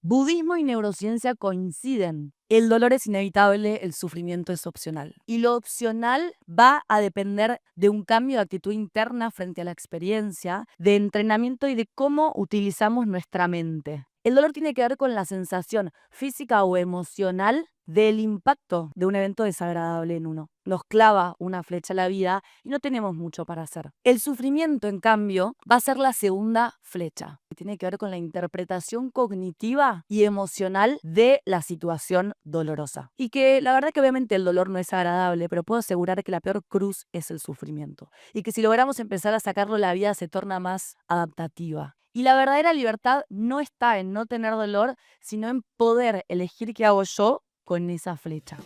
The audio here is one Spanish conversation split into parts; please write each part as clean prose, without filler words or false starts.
Budismo y neurociencia coinciden. El dolor es inevitable, el sufrimiento es opcional. Y lo opcional va a depender de un cambio de actitud interna frente a la experiencia, de entrenamiento y de cómo utilizamos nuestra mente. El dolor tiene que ver con la sensación física o emocional del impacto de un evento desagradable en uno. Nos clava una flecha a la vida y no tenemos mucho para hacer. El sufrimiento, en cambio, va a ser la segunda flecha, que tiene que ver con la interpretación cognitiva y emocional de la situación dolorosa. Y que la verdad que obviamente el dolor no es agradable, pero puedo asegurar que la peor cruz es el sufrimiento. Y que si logramos empezar a sacarlo, la vida se torna más adaptativa. Y la verdadera libertad no está en no tener dolor, sino en poder elegir qué hago yo con esa flecha.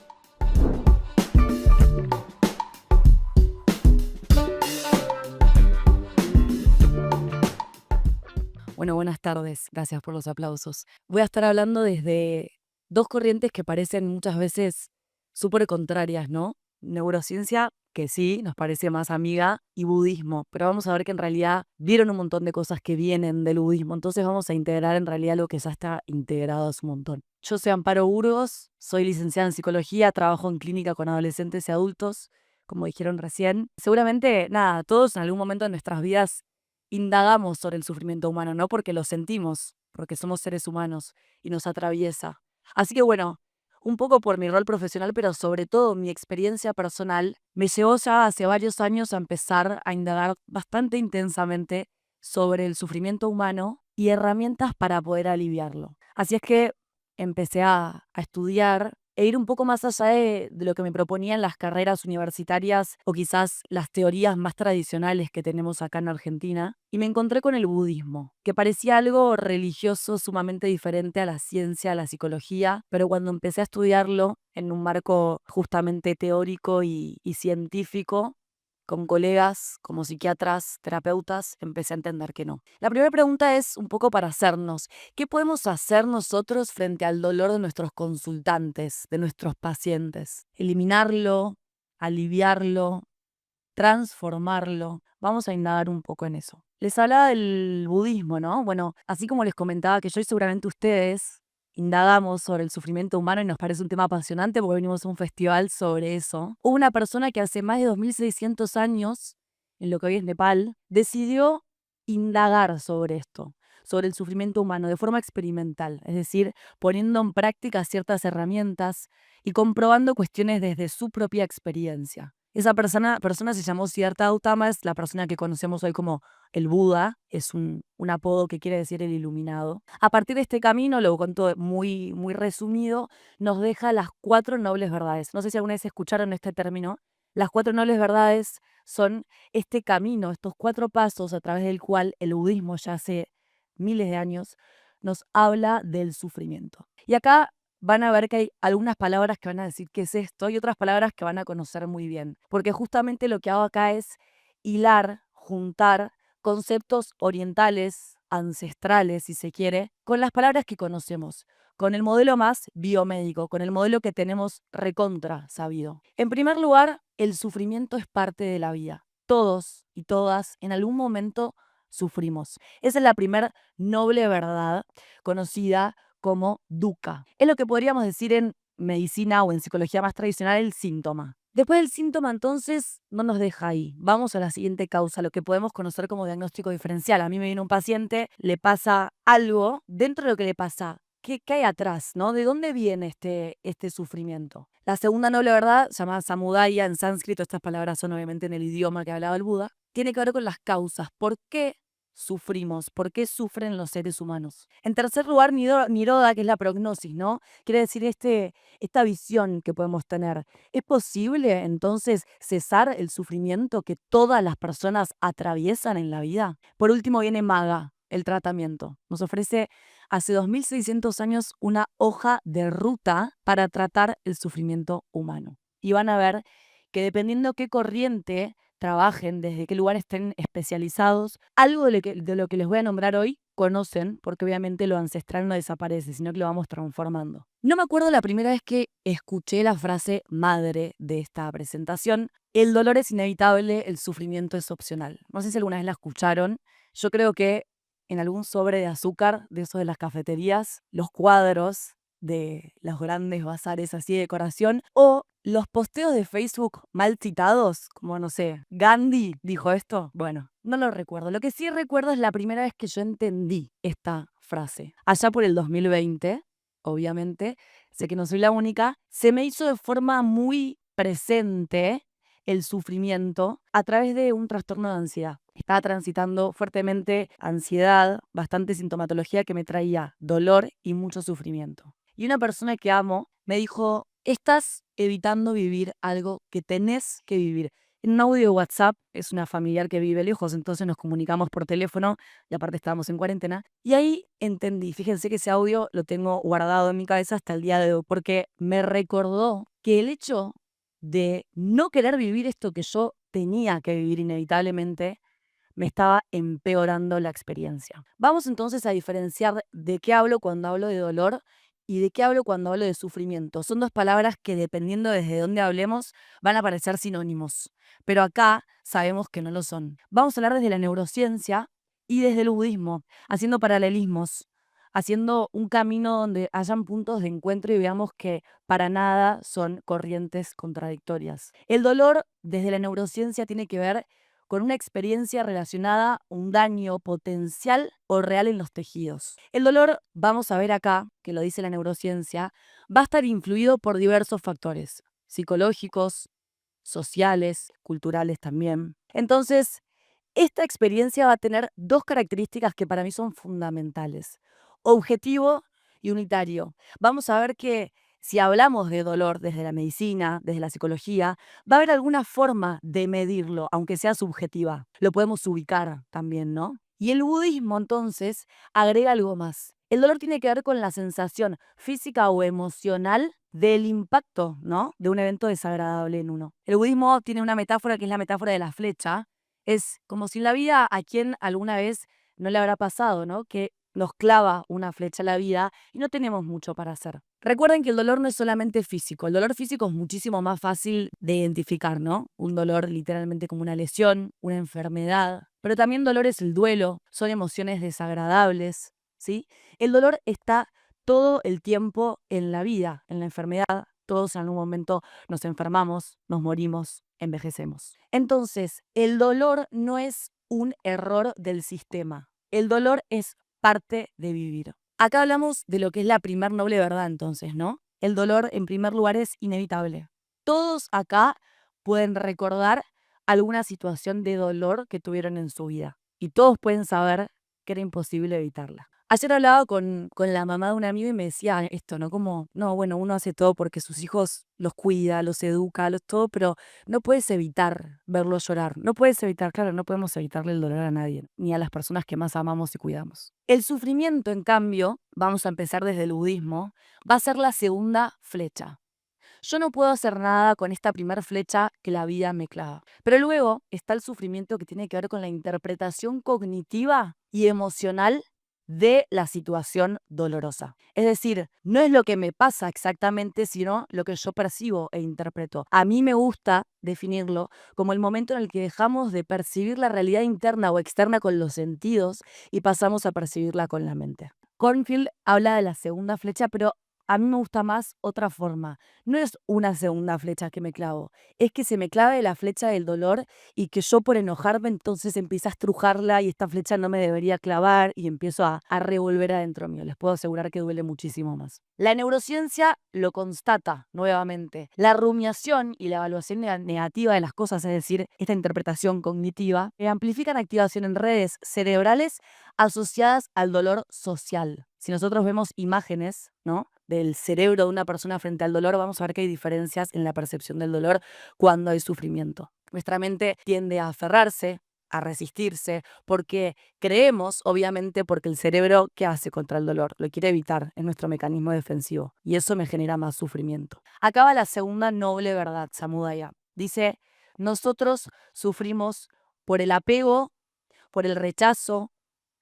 Bueno, buenas tardes. Gracias por los aplausos. Voy a estar hablando desde dos corrientes que parecen muchas veces súper contrarias, ¿no? Neurociencia, que sí, nos parece más amiga, y budismo. Pero vamos a ver que en realidad vieron un montón de cosas que vienen del budismo. Entonces vamos a integrar en realidad lo que ya está integrado hace un montón. Yo soy Amparo Burgos, soy licenciada en psicología, trabajo en clínica con adolescentes y adultos, como dijeron recién. Seguramente, nada, todos en algún momento de nuestras vidas indagamos sobre el sufrimiento humano, ¿no? Porque lo sentimos, porque somos seres humanos y nos atraviesa. Así que bueno, un poco por mi rol profesional, pero sobre todo mi experiencia personal, me llevó ya hace varios años a empezar a indagar bastante intensamente sobre el sufrimiento humano y herramientas para poder aliviarlo. Así es que empecé a estudiar e ir un poco más allá de lo que me proponían las carreras universitarias o quizás las teorías más tradicionales que tenemos acá en Argentina, y me encontré con el budismo, que parecía algo religioso sumamente diferente a la ciencia, a la psicología, pero cuando empecé a estudiarlo en un marco justamente teórico y científico, con colegas como psiquiatras, terapeutas, empecé a entender que no. La primera pregunta es un poco para hacernos: ¿qué podemos hacer nosotros frente al dolor de nuestros consultantes, de nuestros pacientes? Eliminarlo, aliviarlo, transformarlo. Vamos a indagar un poco en eso. Les hablaba del budismo, ¿no? Bueno, así como les comentaba que yo y seguramente ustedes indagamos sobre el sufrimiento humano y nos parece un tema apasionante porque venimos a un festival sobre eso. Hubo una persona que hace más de 2600 años, en lo que hoy es Nepal, decidió indagar sobre esto, sobre el sufrimiento humano de forma experimental, es decir, poniendo en práctica ciertas herramientas y comprobando cuestiones desde su propia experiencia. Esa persona se llamó Siddhartha Gautama, es la persona que conocemos hoy como el Buda, es un apodo que quiere decir el iluminado. A partir de este camino, lo cuento muy, muy resumido, nos deja las 4 nobles verdades. No sé si alguna vez escucharon este término. Las 4 nobles verdades son este camino, estos 4 pasos a través del cual el budismo ya hace miles de años nos habla del sufrimiento. Y acá van a ver que hay algunas palabras que van a decir qué es esto y otras palabras que van a conocer muy bien, porque justamente lo que hago acá es hilar, juntar conceptos orientales, ancestrales, si se quiere, con las palabras que conocemos, con el modelo más biomédico, con el modelo que tenemos recontra sabido. En primer lugar, el sufrimiento es parte de la vida. Todos y todas en algún momento sufrimos. Esa es la primera noble verdad conocida como dukkha. Es lo que podríamos decir en medicina o en psicología más tradicional el síntoma. Después del síntoma, entonces, no nos deja ahí. Vamos a la siguiente causa, lo que podemos conocer como diagnóstico diferencial. A mí me viene un paciente, le pasa algo, dentro de lo que le pasa, ¿qué hay atrás, no? ¿De dónde viene este sufrimiento? La segunda noble verdad, llamada samudaya en sánscrito, estas palabras son obviamente en el idioma que hablaba el Buda, tiene que ver con las causas. ¿Por qué sufrimos? ¿Por qué sufren los seres humanos? En tercer lugar, niroda, que es la prognosis, ¿no? Quiere decir esta visión que podemos tener. ¿Es posible entonces cesar el sufrimiento que todas las personas atraviesan en la vida? Por último viene Maga, el tratamiento. Nos ofrece hace 2600 años una hoja de ruta para tratar el sufrimiento humano. Y van a ver que dependiendo qué corriente trabajen, desde qué lugar estén especializados, algo de lo que les voy a nombrar hoy conocen, porque obviamente lo ancestral no desaparece, sino que lo vamos transformando. No me acuerdo la primera vez que escuché la frase madre de esta presentación: el dolor es inevitable, el sufrimiento es opcional. No sé si alguna vez la escucharon. Yo creo que en algún sobre de azúcar, de eso de las cafeterías, los cuadros de los grandes bazares así de decoración, o los posteos de Facebook mal citados, como no sé, Gandhi dijo esto. Bueno, no lo recuerdo. Lo que sí recuerdo es la primera vez que yo entendí esta frase. Allá por el 2020, obviamente, sé que no soy la única, se me hizo de forma muy presente el sufrimiento a través de un trastorno de ansiedad. Estaba transitando fuertemente ansiedad, bastante sintomatología que me traía dolor y mucho sufrimiento. Y una persona que amo me dijo, estás evitando vivir algo que tenés que vivir. En un audio de WhatsApp, es una familiar que vive lejos, entonces nos comunicamos por teléfono y aparte estábamos en cuarentena. Y ahí entendí, fíjense que ese audio lo tengo guardado en mi cabeza hasta el día de hoy, porque me recordó que el hecho de no querer vivir esto que yo tenía que vivir inevitablemente, me estaba empeorando la experiencia. Vamos entonces a diferenciar de qué hablo cuando hablo de dolor y de qué hablo cuando hablo de sufrimiento. Son dos palabras que dependiendo desde dónde hablemos van a parecer sinónimos, pero acá sabemos que no lo son. Vamos a hablar desde la neurociencia y desde el budismo, haciendo paralelismos, haciendo un camino donde hayan puntos de encuentro y veamos que para nada son corrientes contradictorias. El dolor desde la neurociencia tiene que ver con una experiencia relacionada a un daño potencial o real en los tejidos. El dolor, vamos a ver acá, que lo dice la neurociencia, va a estar influido por diversos factores psicológicos, sociales, culturales también. Entonces, esta experiencia va a tener dos características que para mí son fundamentales: objetivo y unitario. Vamos a ver que si hablamos de dolor desde la medicina, desde la psicología, va a haber alguna forma de medirlo, aunque sea subjetiva. Lo podemos ubicar también, ¿no? Y el budismo entonces agrega algo más. El dolor tiene que ver con la sensación física o emocional del impacto, ¿no? De un evento desagradable en uno. El budismo tiene una metáfora que es la metáfora de la flecha. Es como si en la vida a quien alguna vez no le habrá pasado, ¿no? Que nos clava una flecha a la vida y no tenemos mucho para hacer. Recuerden que el dolor no es solamente físico, el dolor físico es muchísimo más fácil de identificar, ¿no? Un dolor literalmente como una lesión, una enfermedad, pero también dolor es el duelo, son emociones desagradables, ¿sí? El dolor está todo el tiempo en la vida, en la enfermedad, todos en algún momento nos enfermamos, nos morimos, envejecemos. Entonces, el dolor no es un error del sistema, el dolor es parte de vivir. Acá hablamos de lo que es la primer noble verdad entonces, ¿no? El dolor en primer lugar es inevitable. Todos acá pueden recordar alguna situación de dolor que tuvieron en su vida y todos pueden saber que era imposible evitarla. Ayer hablaba con la mamá de un amigo y me decía esto, ¿no? Como, no, bueno, uno hace todo porque sus hijos los cuida, los educa, los todo, pero no puedes evitar verlos llorar. No puedes evitar, claro, no podemos evitarle el dolor a nadie, ni a las personas que más amamos y cuidamos. El sufrimiento, en cambio, vamos a empezar desde el budismo, va a ser la segunda flecha. Yo no puedo hacer nada con esta primera flecha que la vida me clava. Pero luego está el sufrimiento que tiene que ver con la interpretación cognitiva y emocional de la situación dolorosa. Es decir, no es lo que me pasa exactamente, sino lo que yo percibo e interpreto. A mí me gusta definirlo como el momento en el que dejamos de percibir la realidad interna o externa con los sentidos y pasamos a percibirla con la mente. Cornfield habla de la segunda flecha, pero a mí me gusta más otra forma. No es una segunda flecha que me clavo, es que se me clave la flecha del dolor y que yo por enojarme entonces empiezo a estrujarla y esta flecha no me debería clavar y empiezo a revolver adentro mío. Les puedo asegurar que duele muchísimo más. La neurociencia lo constata nuevamente. La rumiación y la evaluación negativa de las cosas, es decir, esta interpretación cognitiva, amplifican activación en redes cerebrales asociadas al dolor social. Si nosotros vemos imágenes, ¿no?, del cerebro de una persona frente al dolor, vamos a ver que hay diferencias en la percepción del dolor cuando hay sufrimiento. Nuestra mente tiende a aferrarse, a resistirse, porque creemos, obviamente, porque el cerebro, ¿qué hace contra el dolor? Lo quiere evitar, es nuestro mecanismo defensivo, y eso me genera más sufrimiento. Acaba la segunda noble verdad, Samudaya. Dice, nosotros sufrimos por el apego, por el rechazo,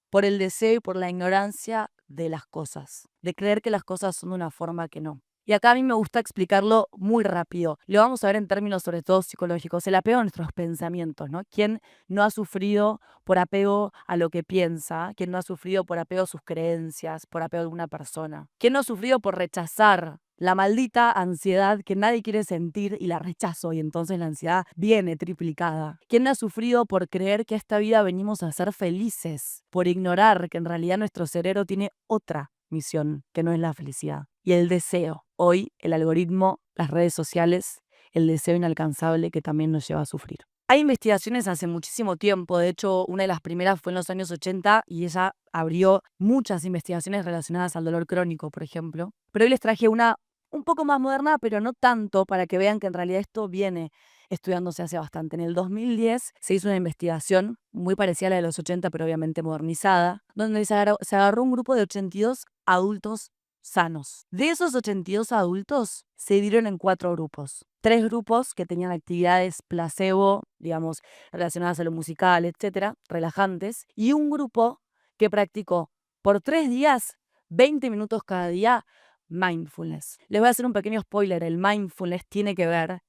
por el deseo y por la ignorancia de las cosas, de creer que las cosas son de una forma que no. Y acá a mí me gusta explicarlo muy rápido. Lo vamos a ver en términos sobre todo psicológicos, el apego a nuestros pensamientos, ¿no? ¿Quién no ha sufrido por apego a lo que piensa? ¿Quién no ha sufrido por apego a sus creencias, por apego a alguna persona? ¿Quién no ha sufrido por rechazar la maldita ansiedad que nadie quiere sentir y la rechazo y entonces la ansiedad viene triplicada? ¿Quién no ha sufrido por creer que a esta vida venimos a ser felices? Por ignorar que en realidad nuestro cerebro tiene otra misión, que no es la felicidad. Y el deseo. Hoy el algoritmo, las redes sociales, el deseo inalcanzable que también nos lleva a sufrir. Hay investigaciones hace muchísimo tiempo, de hecho una de las primeras fue en los años 80 y ella abrió muchas investigaciones relacionadas al dolor crónico, por ejemplo. Pero hoy les traje una un poco más moderna, pero no tanto, para que vean que en realidad esto viene estudiándose hace bastante. En el 2010 se hizo una investigación muy parecida a la de los 80, pero obviamente modernizada, donde se agarró un grupo de 82 adultos sanos. De esos 82 adultos se dividieron en 4 grupos. 3 grupos que tenían actividades placebo, digamos, relacionadas a lo musical, etcétera, relajantes, y un grupo que practicó por 3 días, 20 minutos cada día, mindfulness. Les voy a hacer un pequeño spoiler, el mindfulness tiene que ver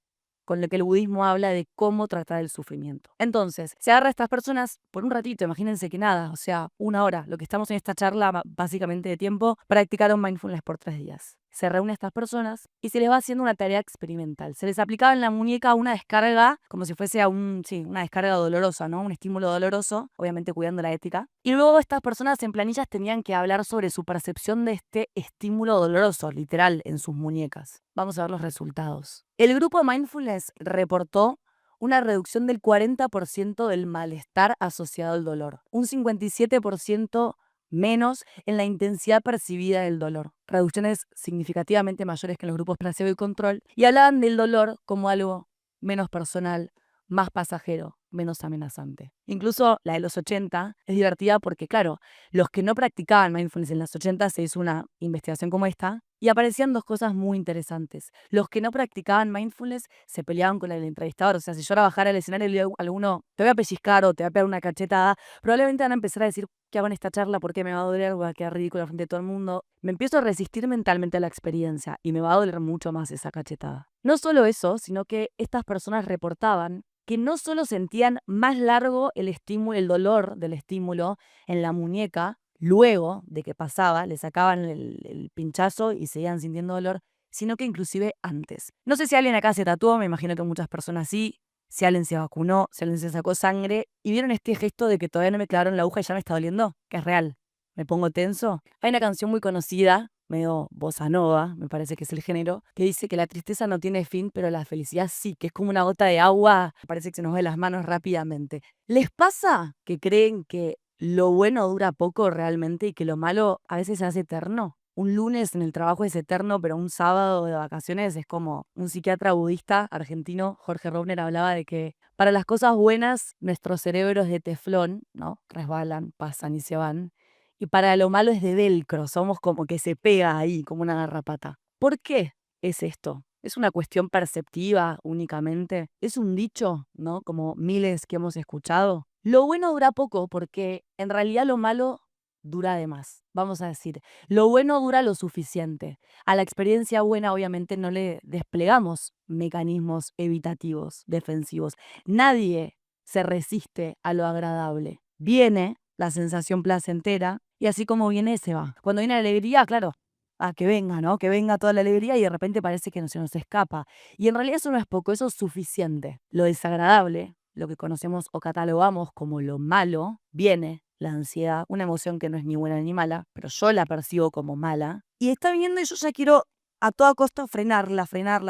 con lo que el budismo habla de cómo tratar el sufrimiento. Entonces, se agarra a estas personas por un ratito, imagínense que nada, o sea, 1 hora, lo que estamos en esta charla básicamente de tiempo, practicaron mindfulness por 3 días. Se reúnen a estas personas y se les va haciendo una tarea experimental. Se les aplicaba en la muñeca una descarga, como si fuese una descarga dolorosa, ¿no? Un estímulo doloroso, obviamente cuidando la ética. Y luego estas personas en planillas tenían que hablar sobre su percepción de este estímulo doloroso, literal, en sus muñecas. Vamos a ver los resultados. El grupo Mindfulness reportó una reducción del 40% del malestar asociado al dolor, un 57% menos en la intensidad percibida del dolor, reducciones significativamente mayores que en los grupos placebo y control, y hablaban del dolor como algo menos personal, más pasajero, menos amenazante. Incluso la de los 80 es divertida porque, claro, los que no practicaban mindfulness en los 80 se hizo una investigación como esta y aparecían 2 cosas muy interesantes. Los que no practicaban mindfulness se peleaban con el entrevistador. O sea, si yo ahora bajara al escenario y le digo a alguno, te voy a pellizcar o te voy a pegar una cachetada, probablemente van a empezar a decir, ¿qué hago en esta charla? ¿Por qué me va a doler? Voy a quedar ridículo frente a todo el mundo. Me empiezo a resistir mentalmente a la experiencia y me va a doler mucho más esa cachetada. No solo eso, sino que estas personas reportaban que no solo sentían más largo el dolor del estímulo en la muñeca, luego de que pasaba, le sacaban el pinchazo y seguían sintiendo dolor, sino que inclusive antes. No sé si alguien acá se tatuó, me imagino que muchas personas sí, si alguien se vacunó, si alguien se sacó sangre, y vieron este gesto de que todavía no me clavaron la aguja y ya me está doliendo, que es real. Me pongo tenso. Hay una canción muy conocida, medio bossa nova, me parece que es el género, que dice que la tristeza no tiene fin, pero la felicidad sí, que es como una gota de agua, parece que se nos va de las manos rápidamente. ¿Les pasa que creen que lo bueno dura poco realmente y que lo malo a veces se hace eterno? Un lunes en el trabajo es eterno, pero un sábado de vacaciones es como un psiquiatra budista argentino, Jorge Robner, hablaba de que para las cosas buenas nuestros cerebros de teflón, ¿no? Resbalan, pasan y se van. Y para lo malo es de velcro, somos como que se pega ahí, como una garrapata. ¿Por qué es esto? ¿Es una cuestión perceptiva únicamente? ¿Es un dicho, ¿no? Como miles que hemos escuchado. Lo bueno dura poco porque en realidad lo malo dura de más. Vamos a decir, lo bueno dura lo suficiente. A la experiencia buena obviamente no le desplegamos mecanismos evitativos, defensivos. Nadie se resiste a lo agradable. Viene la sensación placentera y así como viene se va. Cuando viene la alegría, claro, que venga, ¿no? Que venga toda la alegría y de repente parece que no se nos escapa. Y en realidad eso no es poco, eso es suficiente. Lo desagradable, lo que conocemos o catalogamos como lo malo, viene la ansiedad, una emoción que no es ni buena ni mala, pero yo la percibo como mala. Y está viniendo y yo ya quiero a toda costa frenarla,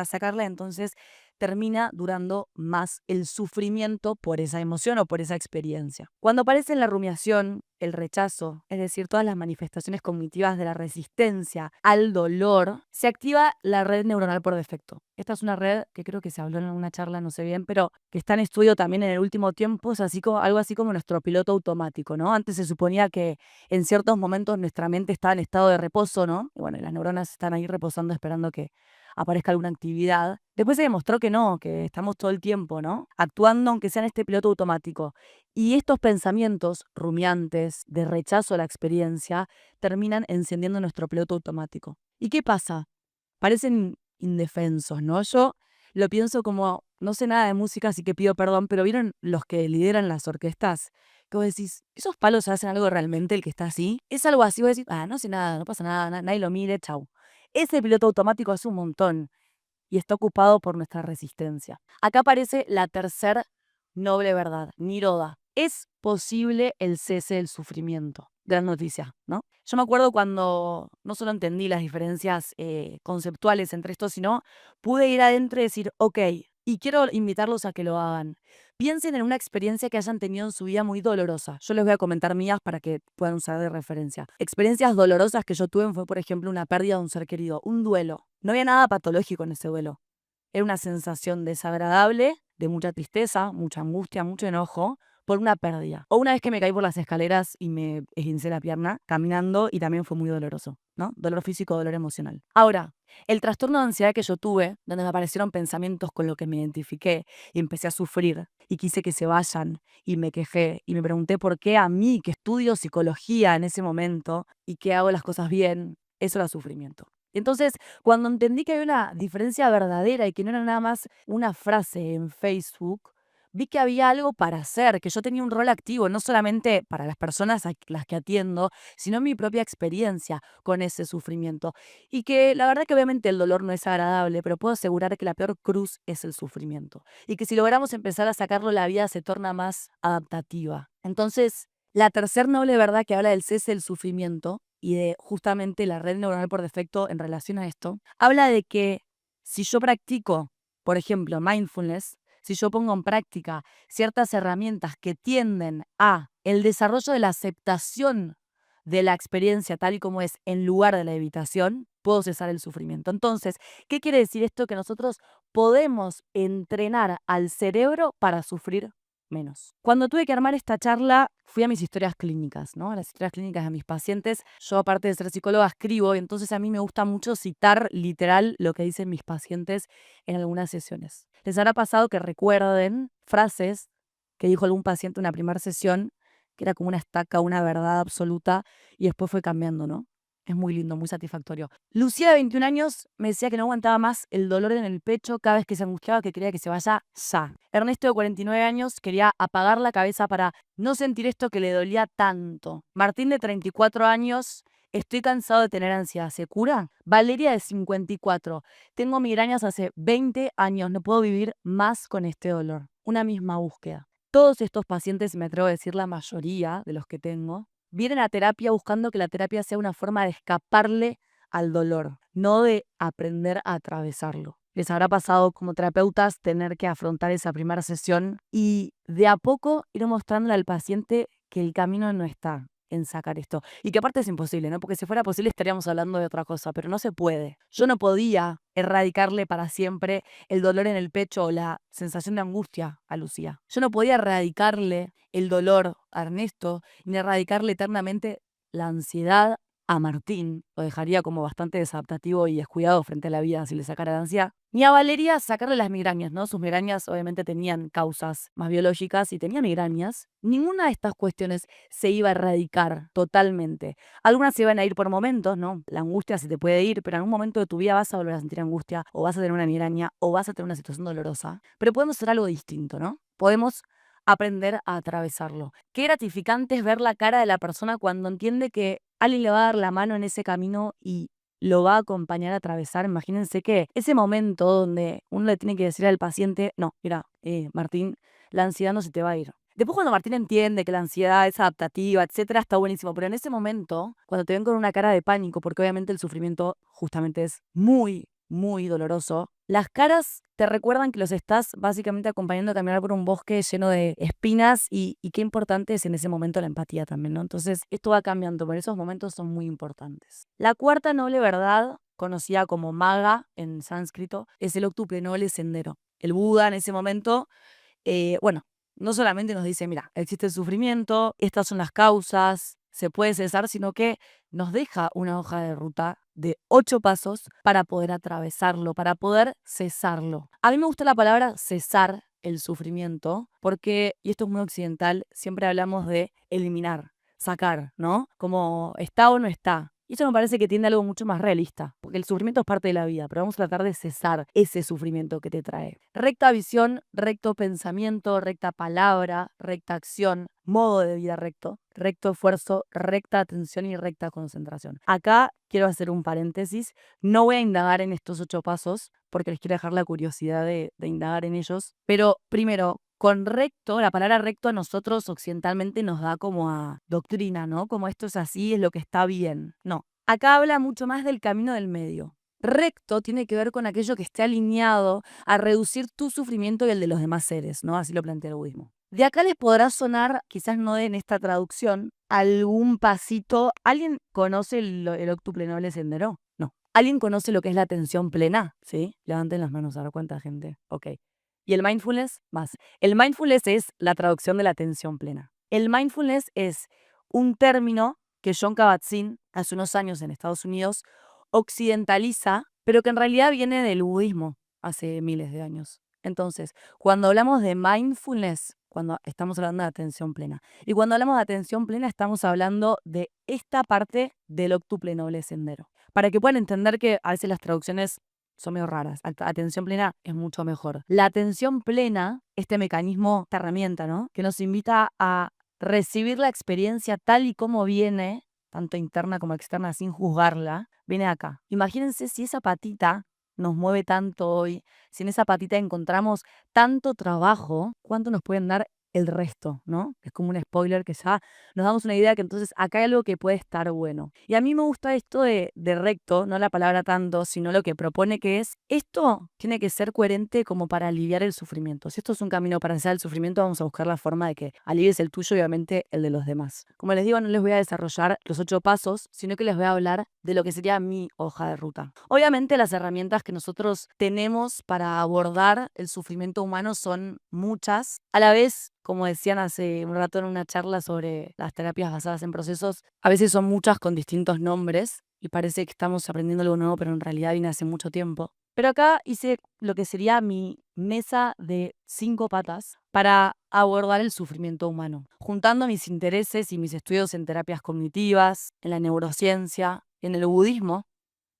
sacarla, entonces termina durando más el sufrimiento por esa emoción o por esa experiencia. Cuando aparece la rumiación, el rechazo, es decir, todas las manifestaciones cognitivas de la resistencia al dolor, se activa la red neuronal por defecto. Esta es una red que creo que se habló en una charla, no sé bien, pero que está en estudio también en el último tiempo, es algo así como nuestro piloto automático, ¿no? Antes se suponía que en ciertos momentos nuestra mente estaba en estado de reposo, ¿no? Y bueno, las neuronas están ahí reposando esperando que aparezca alguna actividad. Después se demostró que no, que estamos todo el tiempo, ¿no? Actuando aunque sea en este piloto automático. Y estos pensamientos rumiantes de rechazo a la experiencia terminan encendiendo nuestro piloto automático. ¿Y qué pasa parecen indefensos, ¿no? Yo lo pienso como, no sé nada de música, así que pido perdón, pero ¿vieron los que lideran las orquestas? Que vos decís, ¿esos palos hacen algo realmente el que está así? Es algo así, vos decís, no sé nada, no pasa nada, nadie lo mire, chau. Ese piloto automático hace un montón y está ocupado por nuestra resistencia. Acá aparece la tercer noble verdad, Niroda. Es posible el cese del sufrimiento. Gran noticia, ¿no? Yo me acuerdo cuando no solo entendí las diferencias conceptuales entre estos, sino pude ir adentro y decir, ok, y quiero invitarlos a que lo hagan. Piensen en una experiencia que hayan tenido en su vida muy dolorosa. Yo les voy a comentar mías para que puedan usar de referencia. Experiencias dolorosas que yo tuve fue, por ejemplo, una pérdida de un ser querido, un duelo. No había nada patológico en ese duelo. Era una sensación desagradable, de mucha tristeza, mucha angustia, mucho enojo, por una pérdida. O una vez que me caí por las escaleras y me esguincé la pierna caminando y también fue muy doloroso, ¿no? Dolor físico, dolor emocional. Ahora, el trastorno de ansiedad que yo tuve, donde me aparecieron pensamientos con los que me identifiqué y empecé a sufrir y quise que se vayan y me quejé y me pregunté por qué a mí, que estudio psicología en ese momento y que hago las cosas bien, eso era sufrimiento. Entonces, cuando entendí que había una diferencia verdadera y que no era nada más una frase en Facebook, vi que había algo para hacer, que yo tenía un rol activo, no solamente para las personas a las que atiendo, sino mi propia experiencia con ese sufrimiento. Y que la verdad que obviamente el dolor no es agradable, pero puedo asegurar que la peor cruz es el sufrimiento. Y que si logramos empezar a sacarlo, la vida se torna más adaptativa. Entonces, la tercer noble verdad que habla del cese del sufrimiento y de justamente la red neuronal por defecto en relación a esto, habla de que si yo practico, por ejemplo, mindfulness, si yo pongo en práctica ciertas herramientas que tienden a el desarrollo de la aceptación de la experiencia tal y como es en lugar de la evitación, puedo cesar el sufrimiento. Entonces, ¿qué quiere decir esto? Que nosotros podemos entrenar al cerebro para sufrir menos. Cuando tuve que armar esta charla, fui a mis historias clínicas, ¿no? A las historias clínicas de mis pacientes. Yo, aparte de ser psicóloga, escribo y entonces a mí me gusta mucho citar literal lo que dicen mis pacientes en algunas sesiones. ¿Les habrá pasado que recuerden frases que dijo algún paciente en una primera sesión, que era como una estaca, una verdad absoluta, y después fue cambiando, ¿no? Es muy lindo, muy satisfactorio. Lucía, de 21 años, me decía que no aguantaba más el dolor en el pecho cada vez que se angustiaba, que quería que se vaya ya. Ernesto, de 49 años, quería apagar la cabeza para no sentir esto que le dolía tanto. Martín, de 34 años, estoy cansado de tener ansiedad. ¿Se cura? Valeria, de 54. Tengo migrañas hace 20 años. No puedo vivir más con este dolor. Una misma búsqueda. Todos estos pacientes, me atrevo a decir la mayoría de los que tengo, vienen a terapia buscando que la terapia sea una forma de escaparle al dolor, no de aprender a atravesarlo. Les habrá pasado como terapeutas tener que afrontar esa primera sesión y de a poco ir mostrándole al paciente que el camino no está en sacar esto. Y que aparte es imposible, ¿no? Porque si fuera posible estaríamos hablando de otra cosa, pero no se puede. Yo no podía erradicarle para siempre el dolor en el pecho o la sensación de angustia a Lucía. Yo no podía erradicarle el dolor a Ernesto ni erradicarle eternamente la ansiedad a Martín. Lo dejaría como bastante desadaptativo y descuidado frente a la vida si le sacara la ansiedad. Ni a Valeria sacarle las migrañas, ¿no? Sus migrañas obviamente tenían causas más biológicas y tenía migrañas. Ninguna de estas cuestiones se iba a erradicar totalmente. Algunas se iban a ir por momentos, ¿no? La angustia se te puede ir, pero en algún momento de tu vida vas a volver a sentir angustia, o vas a tener una migraña, o vas a tener una situación dolorosa. Pero podemos hacer algo distinto, ¿no? Podemos aprender a atravesarlo. Qué gratificante es ver la cara de la persona cuando entiende que alguien le va a dar la mano en ese camino y lo va a acompañar a atravesar. Imagínense que ese momento donde uno le tiene que decir al paciente, no, mira, Martín, la ansiedad no se te va a ir. Después cuando Martín entiende que la ansiedad es adaptativa, etcétera, está buenísimo. Pero en ese momento, cuando te ven con una cara de pánico, porque obviamente el sufrimiento justamente es muy, muy doloroso, las caras te recuerdan que los estás básicamente acompañando a caminar por un bosque lleno de espinas y qué importante es en ese momento la empatía también, ¿no? Entonces, esto va cambiando, pero esos momentos son muy importantes. La cuarta noble verdad, conocida como maga en sánscrito, es el octuple noble sendero. El Buda en ese momento, bueno, no solamente nos dice, mira, existe el sufrimiento, estas son las causas, se puede cesar, sino que nos deja una hoja de ruta de 8 pasos para poder atravesarlo, para poder cesarlo. A mí me gusta la palabra cesar el sufrimiento porque, y esto es muy occidental, siempre hablamos de eliminar, sacar, ¿no? Como está o no está. Y eso me parece que tiende a algo mucho más realista, porque el sufrimiento es parte de la vida, pero vamos a tratar de cesar ese sufrimiento que te trae. Recta visión, recto pensamiento, recta palabra, recta acción, modo de vida recto, recto esfuerzo, recta atención y recta concentración. Acá quiero hacer un paréntesis, no voy a indagar en estos 8 pasos, porque les quiero dejar la curiosidad de indagar en ellos, pero primero, con recto, la palabra recto a nosotros occidentalmente nos da como a doctrina, ¿no? Como esto es así, es lo que está bien. No, acá habla mucho más del camino del medio. Recto tiene que ver con aquello que esté alineado a reducir tu sufrimiento y el de los demás seres, ¿no? Así lo plantea el budismo. De acá les podrá sonar, quizás no en esta traducción, algún pasito. ¿Alguien conoce el octuple noble sendero? No. ¿Alguien conoce lo que es la atención plena? ¿Sí? Levanten las manos, a ver cuánta gente. Ok. ¿Y el mindfulness? Más. El mindfulness es la traducción de la atención plena. El mindfulness es un término que Jon Kabat-Zinn, hace unos años en Estados Unidos, occidentaliza, pero que en realidad viene del budismo hace miles de años. Entonces, cuando hablamos de mindfulness, cuando estamos hablando de atención plena. Y cuando hablamos de atención plena, estamos hablando de esta parte del octuple noble sendero. Para que puedan entender que a veces las traducciones son medio raras. Atención plena es mucho mejor. La atención plena, este mecanismo, esta herramienta, ¿no? Que nos invita a recibir la experiencia tal y como viene, tanto interna como externa, sin juzgarla, viene acá. Imagínense si esa patita nos mueve tanto hoy, si en esa patita encontramos tanto trabajo, ¿cuánto nos pueden dar el resto, ¿no? Es como un spoiler que ya nos damos una idea que entonces acá hay algo que puede estar bueno. Y a mí me gusta esto de recto, no la palabra tanto, sino lo que propone que es, esto tiene que ser coherente como para aliviar el sufrimiento. Si esto es un camino para cesar el sufrimiento, vamos a buscar la forma de que alivies el tuyo y obviamente el de los demás. Como les digo, no les voy a desarrollar los 8 pasos, sino que les voy a hablar de lo que sería mi hoja de ruta. Obviamente las herramientas que nosotros tenemos para abordar el sufrimiento humano son muchas. A la vez, como decían hace un rato en una charla sobre las terapias basadas en procesos, a veces son muchas con distintos nombres y parece que estamos aprendiendo algo nuevo, pero en realidad viene hace mucho tiempo. Pero acá hice lo que sería mi mesa de 5 patas para abordar el sufrimiento humano, juntando mis intereses y mis estudios en terapias cognitivas, en la neurociencia, en el budismo,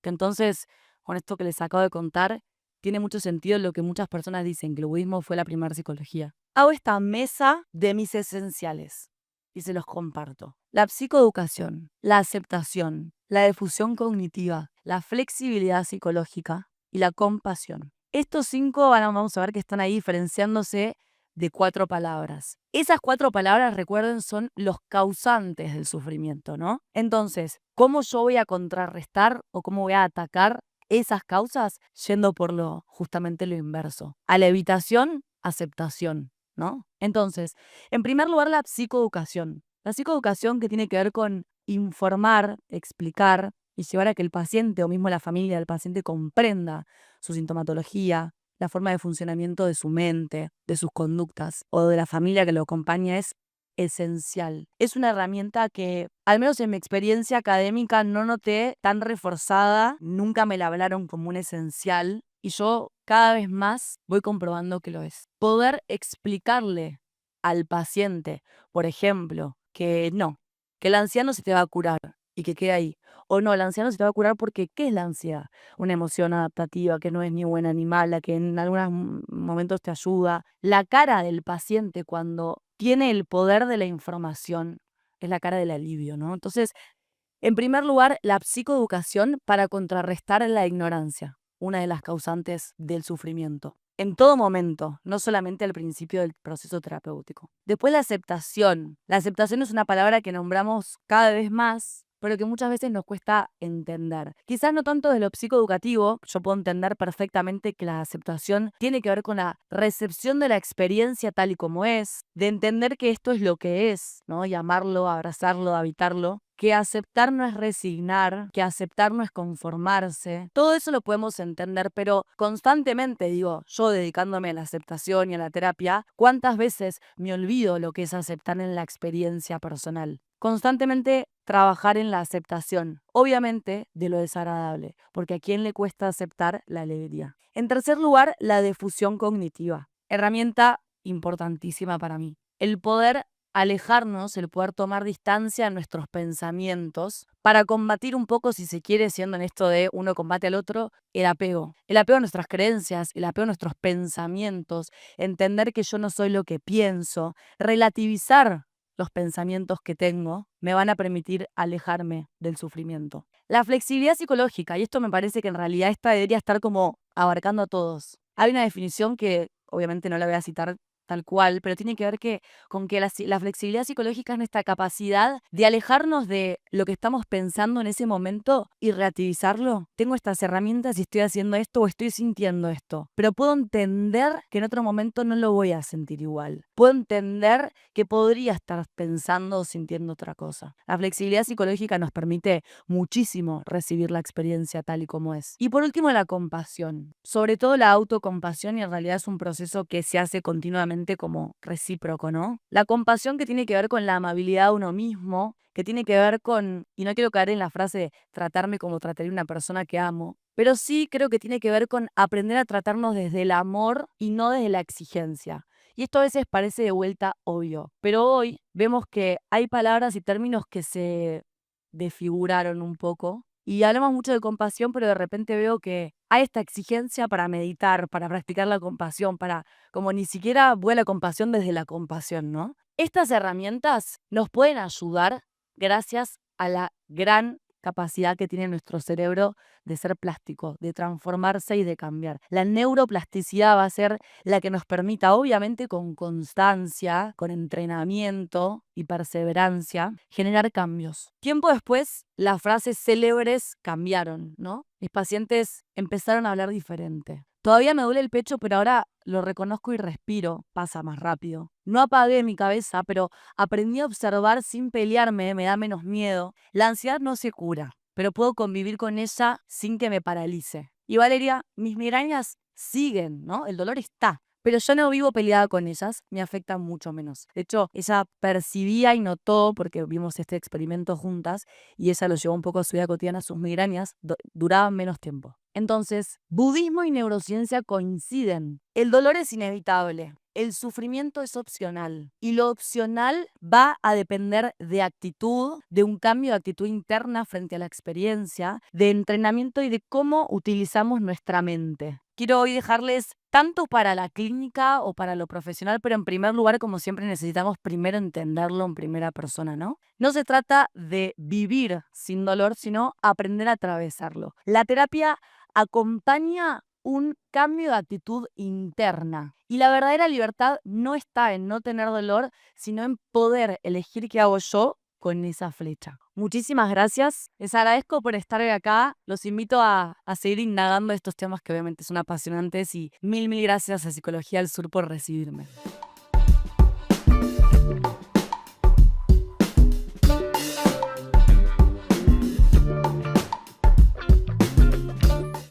que entonces, con esto que les acabo de contar, tiene mucho sentido lo que muchas personas dicen, que el budismo fue la primera psicología. Hago esta mesa de mis esenciales y se los comparto. La psicoeducación, la aceptación, la difusión cognitiva, la flexibilidad psicológica y la compasión. Estos 5 vamos a ver que están ahí diferenciándose de 4 palabras. Esas 4 palabras, recuerden, son los causantes del sufrimiento, ¿no? Entonces, ¿cómo yo voy a contrarrestar o cómo voy a atacar esas causas? Yendo por justamente lo inverso. A la evitación, aceptación, ¿no? Entonces, en primer lugar, la psicoeducación. La psicoeducación que tiene que ver con informar, explicar y llevar a que el paciente o mismo la familia del paciente comprenda su sintomatología, la forma de funcionamiento de su mente, de sus conductas o de la familia que lo acompaña es esencial. Es una herramienta que, al menos en mi experiencia académica, no noté tan reforzada, nunca me la hablaron como un esencial y yo cada vez más voy comprobando que lo es. Poder explicarle al paciente, por ejemplo, que el anciano se te va a curar y que quede ahí. O no, el anciano se te va a curar porque ¿qué es la ansiedad? Una emoción adaptativa que no es ni buena ni mala, que en algunos momentos te ayuda. La cara del paciente cuando tiene el poder de la información es la cara del alivio, ¿no? Entonces, en primer lugar, la psicoeducación para contrarrestar la ignorancia, una de las causantes del sufrimiento. En todo momento, no solamente al principio del proceso terapéutico. Después la aceptación. La aceptación es una palabra que nombramos cada vez más, pero que muchas veces nos cuesta entender. Quizás no tanto de lo psicoeducativo, yo puedo entender perfectamente que la aceptación tiene que ver con la recepción de la experiencia tal y como es, de entender que esto es lo que es, ¿no? Y amarlo, abrazarlo, habitarlo, que aceptar no es resignar, que aceptar no es conformarse. Todo eso lo podemos entender, pero constantemente, digo, yo dedicándome a la aceptación y a la terapia, ¿cuántas veces me olvido lo que es aceptar en la experiencia personal? Constantemente trabajar en la aceptación, obviamente de lo desagradable, porque a quién le cuesta aceptar la alegría. En tercer lugar, la difusión cognitiva, herramienta importantísima para mí. El poder alejarnos, el poder tomar distancia en nuestros pensamientos para combatir un poco, si se quiere, siendo en esto de uno combate al otro, el apego. El apego a nuestras creencias, el apego a nuestros pensamientos, entender que yo no soy lo que pienso, relativizar los pensamientos que tengo, me van a permitir alejarme del sufrimiento. La flexibilidad psicológica, y esto me parece que en realidad esta debería estar como abarcando a todos. Hay una definición que obviamente no la voy a citar tal cual, pero tiene que ver con que la flexibilidad psicológica es nuestra capacidad de alejarnos de lo que estamos pensando en ese momento y relativizarlo. Tengo estas herramientas y estoy haciendo esto o estoy sintiendo esto, pero puedo entender que en otro momento no lo voy a sentir igual. Puedo entender que podría estar pensando o sintiendo otra cosa. La flexibilidad psicológica nos permite muchísimo recibir la experiencia tal y como es. Y por último, la compasión. Sobre todo la autocompasión, y en realidad es un proceso que se hace continuamente como recíproco, ¿no? La compasión que tiene que ver con la amabilidad a uno mismo, que tiene que ver con, y no quiero caer en la frase de tratarme como trataría una persona que amo, pero sí creo que tiene que ver con aprender a tratarnos desde el amor y no desde la exigencia. Y esto a veces parece de vuelta obvio, pero hoy vemos que hay palabras y términos que se desfiguraron un poco. Y hablamos mucho de compasión, pero de repente veo que hay esta exigencia para meditar, para practicar la compasión, para como ni siquiera vuela compasión desde la compasión, ¿no? Estas herramientas nos pueden ayudar gracias a la gran capacidad que tiene nuestro cerebro de ser plástico, de transformarse y de cambiar. La neuroplasticidad va a ser la que nos permita, obviamente con constancia, con entrenamiento y perseverancia, generar cambios. Tiempo después, las frases célebres cambiaron, ¿no? Mis pacientes empezaron a hablar diferente. Todavía me duele el pecho, pero ahora lo reconozco y respiro, pasa más rápido. No apagué mi cabeza, pero aprendí a observar sin pelearme, me da menos miedo. La ansiedad no se cura, pero puedo convivir con ella sin que me paralice. Y Valeria, mis migrañas siguen, ¿no? El dolor está, pero yo no vivo peleada con ellas, me afectan mucho menos. De hecho, ella percibía y notó, porque vimos este experimento juntas, y ella lo llevó un poco a su vida cotidiana, sus migrañas duraban menos tiempo. Entonces, budismo y neurociencia coinciden. El dolor es inevitable. El sufrimiento es opcional y lo opcional va a depender de actitud, de un cambio de actitud interna frente a la experiencia, de entrenamiento y de cómo utilizamos nuestra mente. Quiero hoy dejarles tanto para la clínica o para lo profesional, pero en primer lugar, como siempre, necesitamos primero entenderlo en primera persona, ¿no? No se trata de vivir sin dolor, sino aprender a atravesarlo. La terapia acompaña un cambio de actitud interna. Y la verdadera libertad no está en no tener dolor, sino en poder elegir qué hago yo con esa flecha. Muchísimas gracias. Les agradezco por estar hoy acá. Los invito a seguir indagando estos temas que obviamente son apasionantes y mil gracias a Psicología del Sur por recibirme.